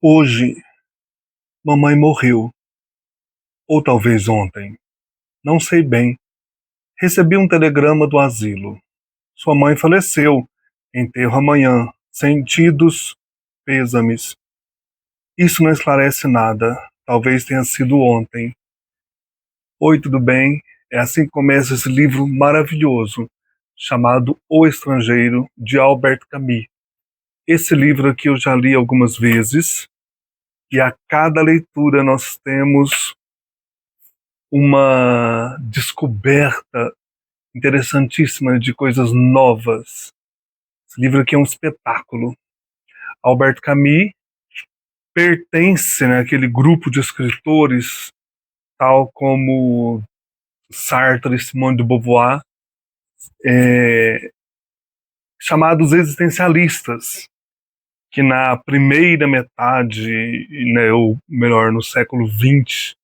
Hoje, mamãe morreu, ou talvez ontem, não sei bem. Recebi um telegrama do asilo. Sua mãe faleceu. Enterro amanhã. Sentidos, pêsames. Isso não esclarece nada. Talvez tenha sido ontem. Oi, tudo bem? É assim que começa esse livro maravilhoso, chamado O Estrangeiro, de Albert Camus. Esse livro aqui eu já li algumas vezes, e a cada leitura nós temos uma descoberta interessantíssima de coisas novas. Esse livro aqui é um espetáculo. Albert Camus pertence, né, àquele grupo de escritores, tal como Sartre e Simone de Beauvoir, chamados existencialistas, que na primeira metade, né, ou melhor, no século XX,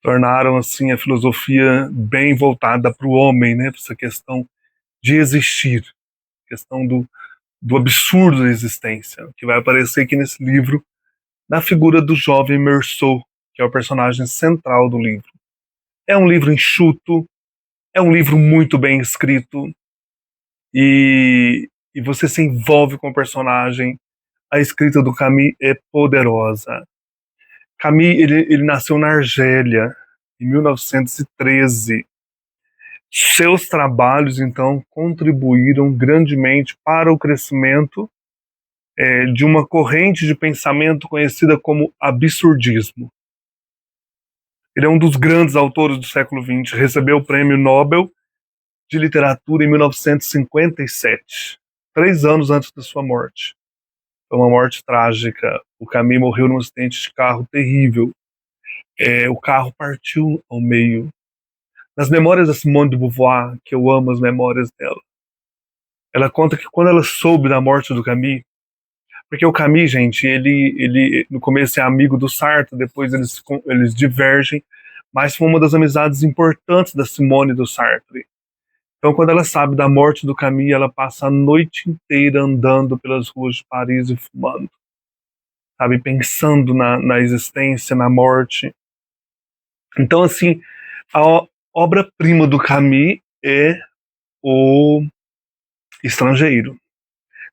tornaram assim a filosofia bem voltada para o homem, né, para essa questão de existir, questão do absurdo da existência, que vai aparecer aqui nesse livro, na figura do jovem Meursault, que é o personagem central do livro. É um livro enxuto, é um livro muito bem escrito, e você se envolve com o personagem. A escrita do Camus é poderosa. Camus ele nasceu na Argélia, em 1913. Seus trabalhos, então, contribuíram grandemente para o crescimento de uma corrente de pensamento conhecida como absurdismo. Ele é um dos grandes autores do século XX, recebeu o Prêmio Nobel de Literatura em 1957, 3 anos antes da sua morte. Foi uma morte trágica. O Camus morreu num acidente de carro terrível. O carro partiu ao meio. Nas memórias da Simone de Beauvoir, que eu amo as memórias dela, ela conta que quando ela soube da morte do Camus, porque o Camus, gente, ele no começo é amigo do Sartre, depois eles divergem, mas foi uma das amizades importantes da Simone e do Sartre. Então, quando ela sabe da morte do Camus, ela passa a noite inteira andando pelas ruas de Paris e fumando, sabe, pensando na existência, na morte. Então, assim, a obra-prima do Camus é O Estrangeiro.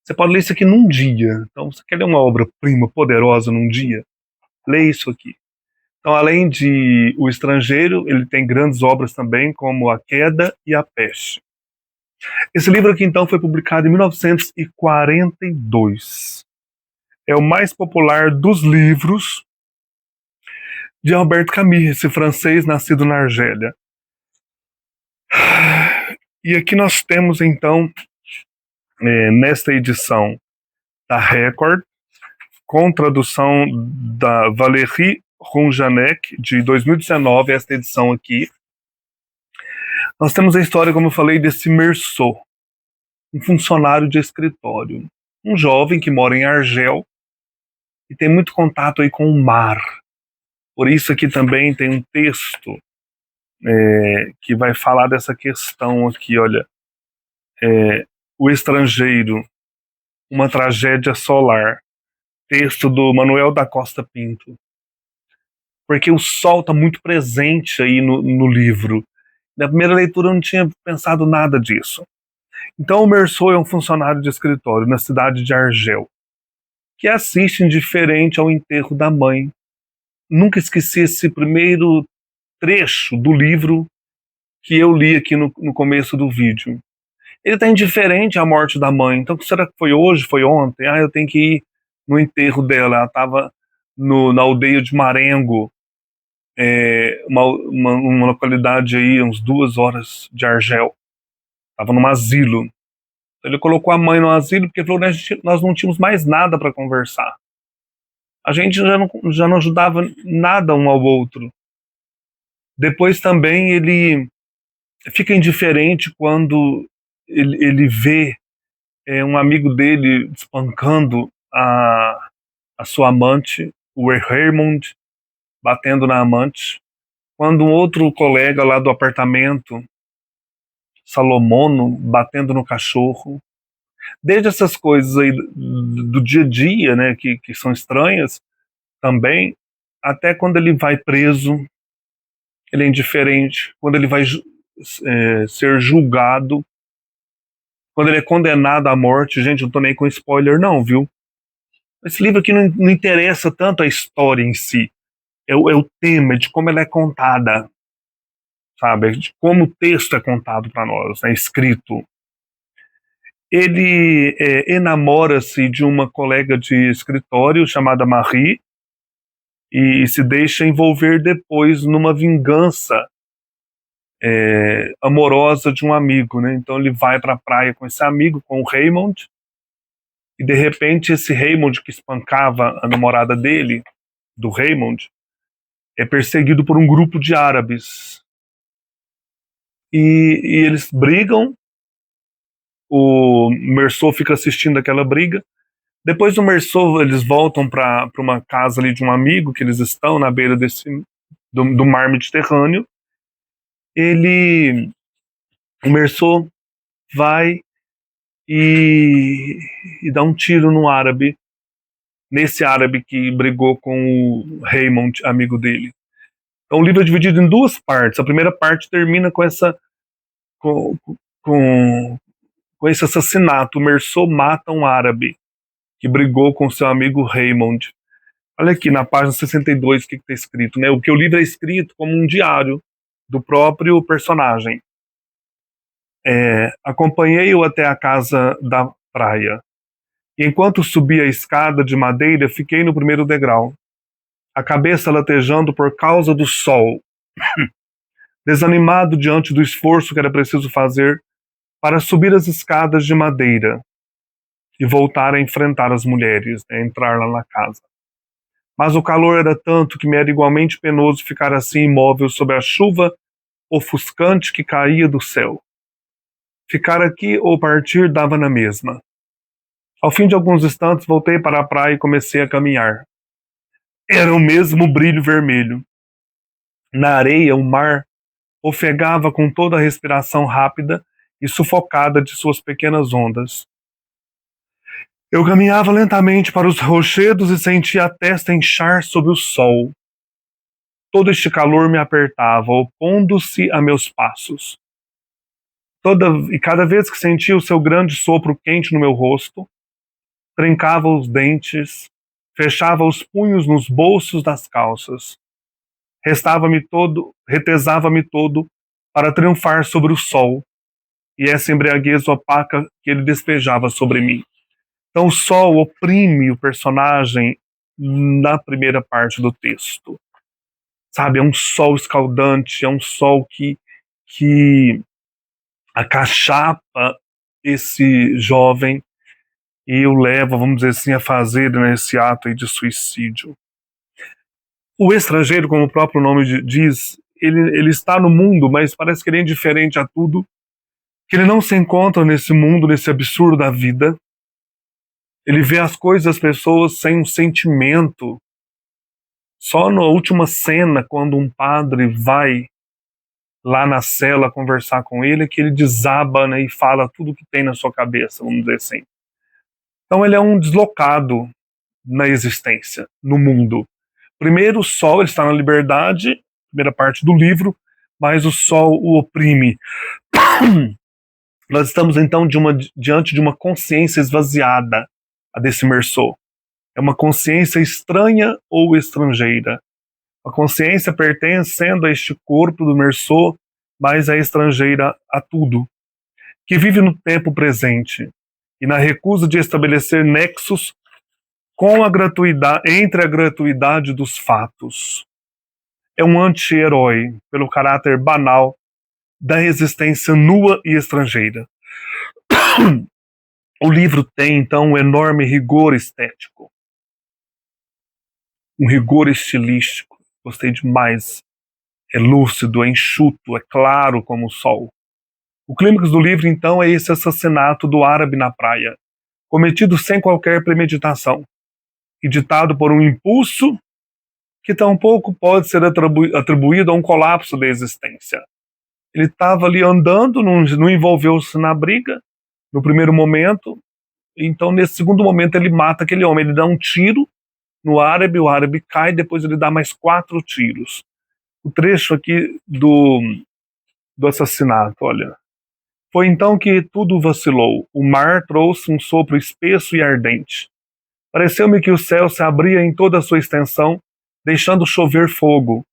Você pode ler isso aqui num dia. Então, você quer ler uma obra-prima poderosa num dia? Lê isso aqui. Então, além de O Estrangeiro, ele tem grandes obras também, como A Queda e A Peste. Esse livro aqui, então, foi publicado em 1942. É o mais popular dos livros de Albert Camus, esse francês nascido na Argélia. E aqui nós temos, então, nesta edição da Record, com tradução da Valérie Ronjanek, de 2019, esta edição aqui, nós temos a história, como eu falei, desse Meursault, um funcionário de escritório, um jovem que mora em Argel e tem muito contato aí com o mar. Por isso aqui também tem um texto que vai falar dessa questão aqui, olha, O Estrangeiro, uma tragédia solar, texto do Manuel da Costa Pinto, porque o sol está muito presente aí no livro. Na primeira leitura eu não tinha pensado nada disso. Então o Meursault é um funcionário de escritório na cidade de Argel, que assiste indiferente ao enterro da mãe. Nunca esqueci esse primeiro trecho do livro que eu li aqui no começo do vídeo. Ele está indiferente à morte da mãe. Então, será que foi hoje? Foi ontem? Eu tenho que ir no enterro dela. Ela estava na aldeia de Marengo, uma localidade aí, uns 2 horas de Argel. Estava num asilo. Então, ele colocou a mãe no asilo porque falou, né, nós não tínhamos mais nada para conversar. A gente já não ajudava nada um ao outro. Depois também ele fica indiferente quando ele vê um amigo dele espancando a sua amante, o Raymond, batendo na amante. Quando um outro colega lá do apartamento, Salomono, batendo no cachorro. Desde essas coisas aí do dia a dia, né, que são estranhas, também, até quando ele vai preso, ele é indiferente. Quando ele vai ser julgado, quando ele é condenado à morte, gente, não tô nem com spoiler não, viu? Esse livro aqui não interessa tanto a história em si, é o tema, de como ela é contada, sabe? De como o texto é contado para nós, é escrito. Ele enamora-se de uma colega de escritório chamada Marie e se deixa envolver depois numa vingança amorosa de um amigo, né? Então ele vai para a praia com esse amigo, com o Raymond, e de repente esse Raymond que espancava a namorada dele, do Raymond, é perseguido por um grupo de árabes. E eles brigam, o Meursault fica assistindo aquela briga. Depois do Meursault, eles voltam para uma casa ali de um amigo, que eles estão na beira do mar Mediterrâneo. O Meursault vai e dá um tiro no árabe, nesse árabe que brigou com o Raymond, amigo dele. Então o livro é dividido em duas partes. A primeira parte termina com com esse assassinato. O Meursault mata um árabe que brigou com seu amigo Raymond. Olha aqui na página 62 o que está escrito, né? O que o livro é escrito como um diário do próprio personagem. Acompanhei-o até a casa da praia. E enquanto subia a escada de madeira, fiquei no primeiro degrau, a cabeça latejando por causa do sol, desanimado diante do esforço que era preciso fazer para subir as escadas de madeira e voltar a enfrentar as mulheres, né, entrar lá na casa. Mas o calor era tanto que me era igualmente penoso ficar assim imóvel sob a chuva ofuscante que caía do céu. Ficar aqui ou partir dava na mesma. Ao fim de alguns instantes voltei para a praia e comecei a caminhar. Era o mesmo brilho vermelho. Na areia, o mar ofegava com toda a respiração rápida e sufocada de suas pequenas ondas. Eu caminhava lentamente para os rochedos e sentia a testa inchar sob o sol. Todo este calor me apertava, opondo-se a meus passos. E cada vez que sentia o seu grande sopro quente no meu rosto, trincava os dentes, fechava os punhos nos bolsos das calças. Retesava-me todo para triunfar sobre o sol e essa embriaguez opaca que ele despejava sobre mim. Então o sol oprime o personagem na primeira parte do texto. Sabe, é um sol escaldante, é um sol que acachapa esse jovem e o leva, vamos dizer assim, a fazer, né, esse ato aí de suicídio. O estrangeiro, como o próprio nome diz, ele está no mundo, mas parece que ele é indiferente a tudo, que ele não se encontra nesse mundo, nesse absurdo da vida. Ele vê as coisas, as pessoas sem um sentimento. Só na última cena, quando um padre vai lá na cela conversar com ele, que ele desaba, né, e fala tudo o que tem na sua cabeça, vamos dizer assim. Então ele é um deslocado na existência, no mundo. Primeiro, o sol, ele está na liberdade, primeira parte do livro, mas o sol o oprime. Nós estamos então diante de uma consciência esvaziada, a desse Meursault. É uma consciência estranha ou estrangeira. A consciência pertencendo a este corpo do Meursault, mas é estrangeira a tudo, que vive no tempo presente e na recusa de estabelecer nexos com a entre a gratuidade dos fatos. É um anti-herói pelo caráter banal da existência nua e estrangeira. O livro tem, então, um enorme rigor estético, um rigor estilístico. Gostei demais. É lúcido, é enxuto, é claro como o sol. O clímax do livro, então, é esse assassinato do árabe na praia, cometido sem qualquer premeditação e ditado por um impulso que tampouco pode ser atribuído a um colapso da existência. Ele estava ali andando, não envolveu-se na briga, no primeiro momento, então nesse segundo momento ele mata aquele homem, ele dá um tiro no árabe, o árabe cai, depois ele dá mais 4 tiros. O trecho aqui do assassinato, olha. Foi então que tudo vacilou. O mar trouxe um sopro espesso e ardente. Pareceu-me que o céu se abria em toda a sua extensão, deixando chover fogo.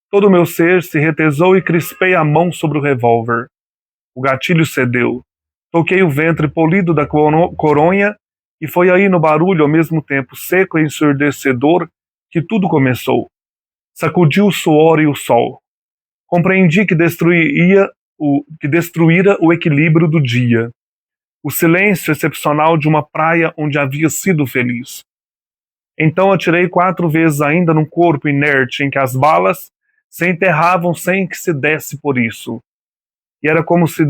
Todo o meu ser se retesou e crispei a mão sobre o revólver. O gatilho cedeu. Toquei o ventre polido da coronha e foi aí no barulho ao mesmo tempo seco e ensurdecedor que tudo começou. Sacudiu o suor e o sol. Compreendi que destruíra o equilíbrio do dia, o silêncio excepcional de uma praia onde havia sido feliz. Então atirei 4 vezes ainda num corpo inerte em que as balas se enterravam sem que se desse por isso. E era como se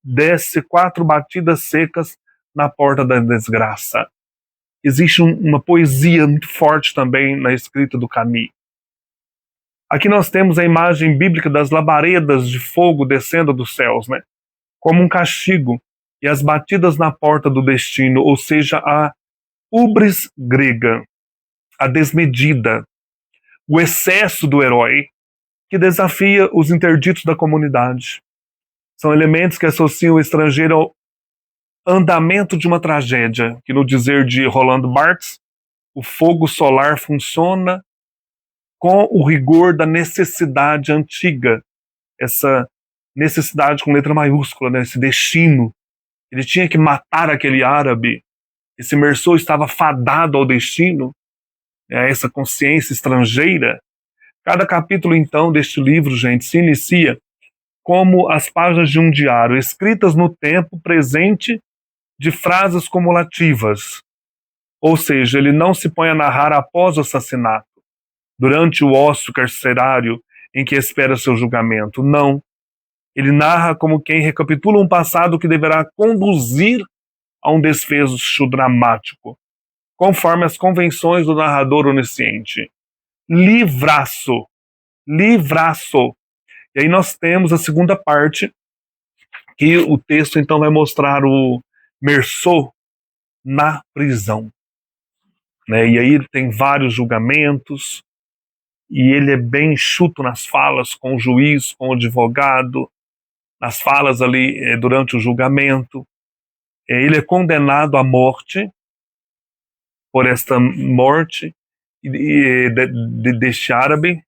desse 4 batidas secas na porta da desgraça. Existe uma poesia muito forte também na escrita do Camus. Aqui nós temos a imagem bíblica das labaredas de fogo descendo dos céus, né? Como um castigo, e as batidas na porta do destino, ou seja, a ubris grega, a desmedida, o excesso do herói, que desafia os interditos da comunidade. São elementos que associam o estrangeiro ao andamento de uma tragédia, que no dizer de Roland Barthes, o fogo solar funciona com o rigor da necessidade antiga, essa necessidade com letra maiúscula, né, esse destino. Ele tinha que matar aquele árabe, esse Meursault estava fadado ao destino, a essa consciência estrangeira. Cada capítulo, então, deste livro, gente, se inicia como as páginas de um diário, escritas no tempo presente de frases cumulativas. Ou seja, ele não se põe a narrar após o assassinato, durante o ócio carcerário em que espera seu julgamento. Não. Ele narra como quem recapitula um passado que deverá conduzir a um desfecho dramático, conforme as convenções do narrador onisciente. Livraço. Livraço. E aí nós temos a segunda parte, que o texto então vai mostrar o Meursault na prisão. Né? E aí tem vários julgamentos, e ele é bem enxuto nas falas com o juiz, com o advogado, nas falas ali durante o julgamento. Ele é condenado à morte por esta morte deste árabe,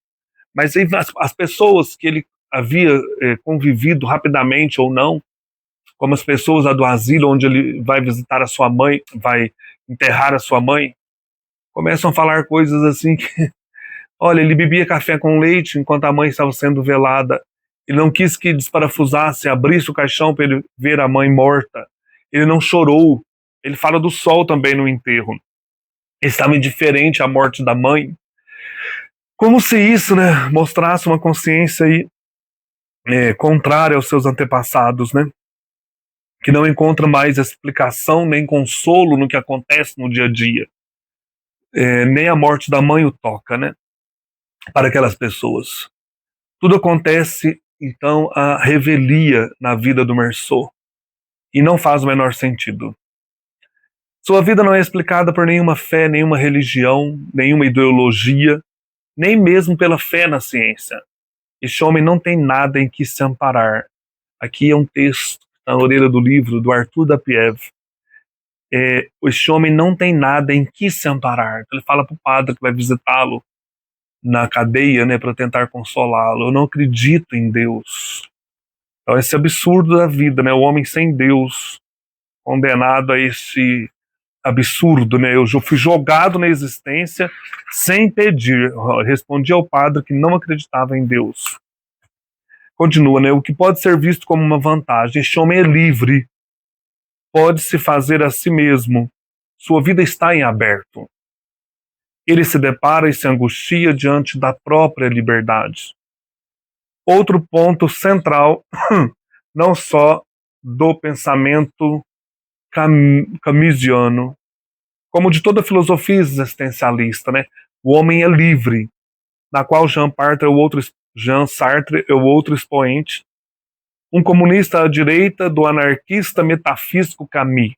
mas aí as pessoas que ele havia convivido rapidamente ou não, como as pessoas lá do asilo onde ele vai visitar a sua mãe, vai enterrar a sua mãe, começam a falar coisas assim que, olha, ele bebia café com leite enquanto a mãe estava sendo velada, ele não quis que desparafusasse, abrisse o caixão para ele ver a mãe morta, ele não chorou, ele fala do sol também no enterro, ele estava indiferente à morte da mãe, como se isso, né, mostrasse uma consciência aí, contrária aos seus antepassados, né, que não encontra mais explicação nem consolo no que acontece no dia a dia. Nem a morte da mãe o toca, né, para aquelas pessoas. Tudo acontece, então, a revelia na vida do Meursault, e não faz o menor sentido. Sua vida não é explicada por nenhuma fé, nenhuma religião, nenhuma ideologia, nem mesmo pela fé na ciência. Este homem não tem nada em que se amparar. Aqui é um texto na orelha do livro do Arthur Dapiev. Este homem não tem nada em que se amparar. Ele fala para o padre que vai visitá-lo na cadeia, né, para tentar consolá-lo. Eu não acredito em Deus. Então esse absurdo da vida, né, o homem sem Deus, condenado a esse absurdo, né, eu fui jogado na existência sem pedir. Respondi ao padre que não acreditava em Deus. Continua, né, o que pode ser visto como uma vantagem. Este homem é livre, pode se fazer a si mesmo, sua vida está em aberto. Ele se depara e se angustia diante da própria liberdade. Outro ponto central, não só do pensamento camusiano, como de toda a filosofia existencialista, né? O homem é livre, na qual Jean Sartre é o outro expoente, um comunista à direita do anarquista metafísico Camus.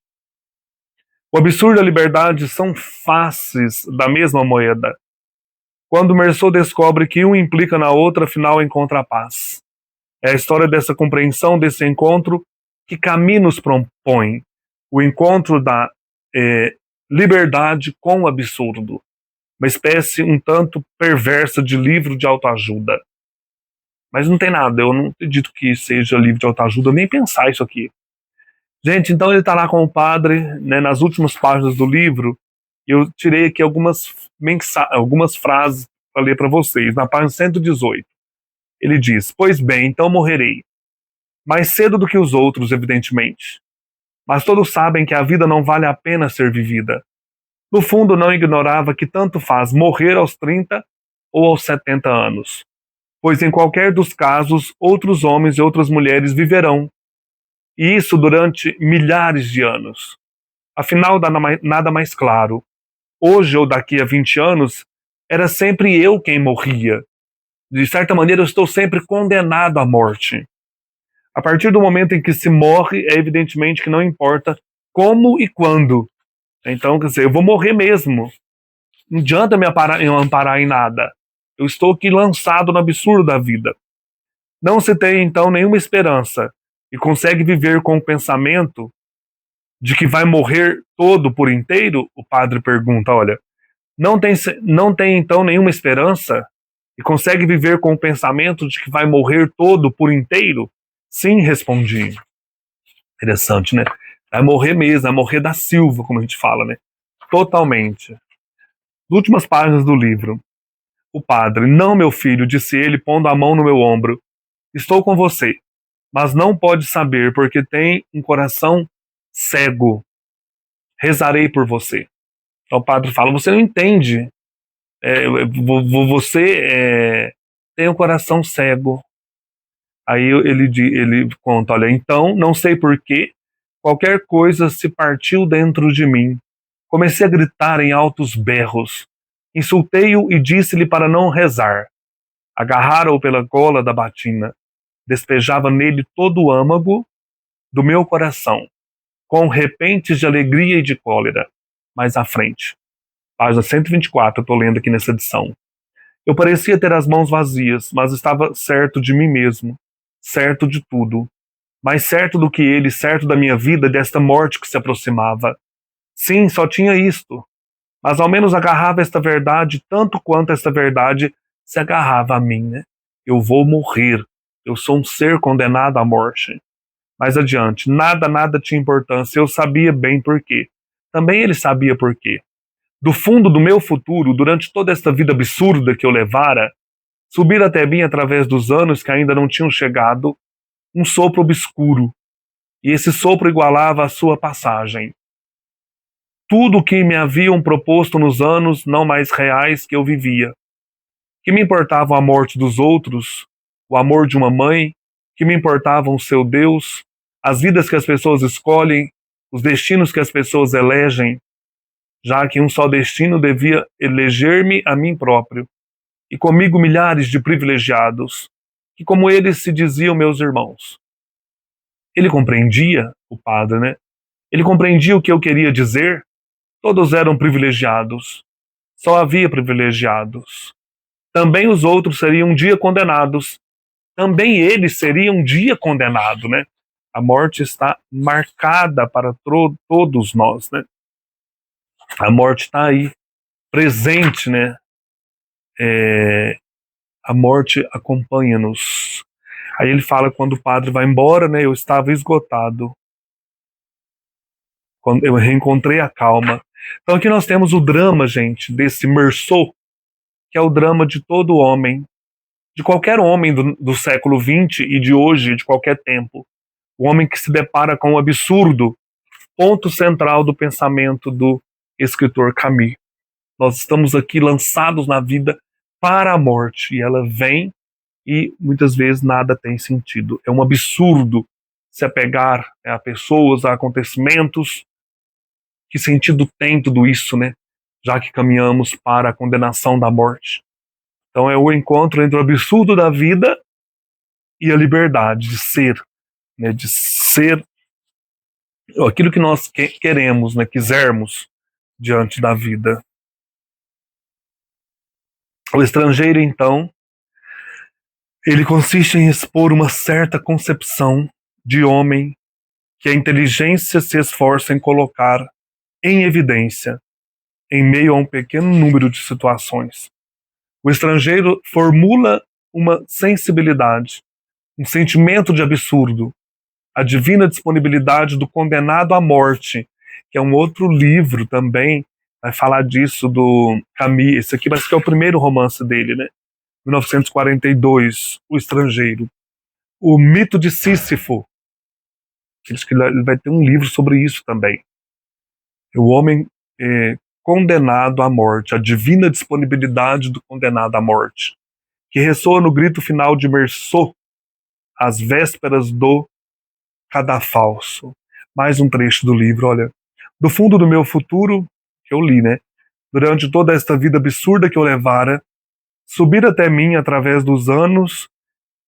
O absurdo e a liberdade são faces da mesma moeda. Quando Meursault descobre que um implica na outra, afinal encontra a paz. É a história dessa compreensão, desse encontro, que Camus nos propõe. O encontro da liberdade com o absurdo. Uma espécie um tanto perversa de livro de autoajuda. Mas não tem nada, eu não acredito que seja livro de autoajuda, nem pensar isso aqui. Gente, então ele está lá com o padre, né, nas últimas páginas do livro, eu tirei aqui algumas frases para ler para vocês. Na página 118, ele diz: pois bem, então morrerei. Mais cedo do que os outros, evidentemente. Mas todos sabem que a vida não vale a pena ser vivida. No fundo, não ignorava que tanto faz morrer aos 30 ou aos 70 anos. Pois em qualquer dos casos, outros homens e outras mulheres viverão. E isso durante milhares de anos. Afinal, nada mais claro. Hoje ou daqui a 20 anos, era sempre eu quem morria. De certa maneira, eu estou sempre condenado à morte. A partir do momento em que se morre, é evidentemente que não importa como e quando. Então, quer dizer, eu vou morrer mesmo. Não adianta me amparar em nada. Eu estou aqui lançado no absurdo da vida. Não se tem, então, nenhuma esperança e consegue viver com o pensamento de que vai morrer todo por inteiro? O padre pergunta, olha. Não tem então nenhuma esperança e consegue viver com o pensamento de que vai morrer todo por inteiro? Sim, respondi. Interessante, né? Vai morrer mesmo, vai morrer da Silva, como a gente fala, né? Totalmente. Nas últimas páginas do livro, o padre: não, meu filho, disse ele, pondo a mão no meu ombro. Estou com você, mas não pode saber porque tem um coração cego. Rezarei por você. Então o padre fala: você não entende. Você tem um coração cego. Aí ele conta: olha, então, não sei porquê, qualquer coisa se partiu dentro de mim. Comecei a gritar em altos berros. Insultei-o e disse-lhe para não rezar. Agarrara-o pela gola da batina. Despejava nele todo o âmago do meu coração, com repentes de alegria e de cólera. Mais à frente. Página 124, eu estou lendo aqui nessa edição. Eu parecia ter as mãos vazias, mas estava certo de mim mesmo, certo de tudo, mais certo do que ele, certo da minha vida, desta morte que se aproximava. Sim, só tinha isto, mas ao menos agarrava esta verdade tanto quanto esta verdade se agarrava a mim, né? Eu vou morrer, eu sou um ser condenado à morte. Mais adiante, nada tinha importância, eu sabia bem por quê. Também ele sabia por quê. Do fundo do meu futuro, durante toda esta vida absurda que eu levara, subir até mim através dos anos que ainda não tinham chegado, um sopro obscuro, e esse sopro igualava a sua passagem. Tudo o que me haviam proposto nos anos não mais reais que eu vivia. Que me importava a morte dos outros, o amor de uma mãe, que me importavam o seu Deus, as vidas que as pessoas escolhem, os destinos que as pessoas elegem, já que um só destino devia eleger-me a mim próprio, e comigo milhares de privilegiados, que como eles se diziam meus irmãos. Ele compreendia, o padre, né? Ele compreendia o que eu queria dizer. Todos eram privilegiados. Só havia privilegiados. Também os outros seriam um dia condenados. Também ele seria um dia condenado, né? A morte está marcada para todos nós, né? A morte está aí, presente, né? A morte acompanha-nos. Aí ele fala: quando o padre vai embora, né? Eu estava esgotado. Quando eu reencontrei a calma. Então aqui nós temos o drama, gente, desse Meursault, que é o drama de todo homem, de qualquer homem do século XX e de hoje, de qualquer tempo. O homem que se depara com o absurdo, ponto central do pensamento do escritor Camus. Nós estamos aqui lançados na vida para a morte, e ela vem e muitas vezes nada tem sentido. É um absurdo se apegar a pessoas, a acontecimentos. Que sentido tem tudo isso, né? Já que caminhamos para a condenação da morte. Então é o encontro entre o absurdo da vida e a liberdade de ser, né? De ser aquilo que nós queremos, né, quisermos diante da vida. O estrangeiro, então, ele consiste em expor uma certa concepção de homem que a inteligência se esforça em colocar em evidência em meio a um pequeno número de situações. O estrangeiro formula uma sensibilidade, um sentimento de absurdo, a divina disponibilidade do condenado à morte, que é um outro livro também, vai falar disso, do Camus. Esse aqui parece que é o primeiro romance dele, né? 1942, O Estrangeiro. O Mito de Sísifo, acho que ele vai ter um livro sobre isso também. O homem condenado à morte, a divina disponibilidade do condenado à morte, que ressoa no grito final de Meursault, às vésperas do cadafalso. Mais um trecho do livro, olha. Do fundo do meu futuro, que eu li, né? Durante toda esta vida absurda que eu levara, subir até mim através dos anos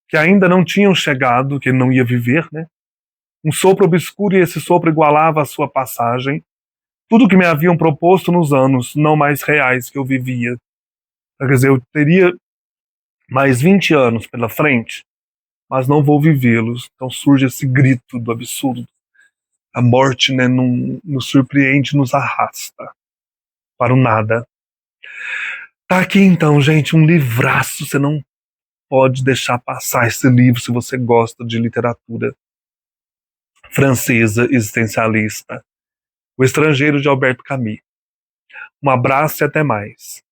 que ainda não tinham chegado, que ele não ia viver, né? Um sopro obscuro, e esse sopro igualava a sua passagem. Tudo que me haviam proposto nos anos não mais reais que eu vivia. Quer dizer, eu teria mais 20 anos pela frente, mas não vou vivê-los. Então surge esse grito do absurdo. A morte, né, nos surpreende, nos arrasta para o nada. Tá aqui então, gente, um livraço. Você não pode deixar passar esse livro se você gosta de literatura francesa existencialista. O Estrangeiro, de Albert Camus. Um abraço e até mais.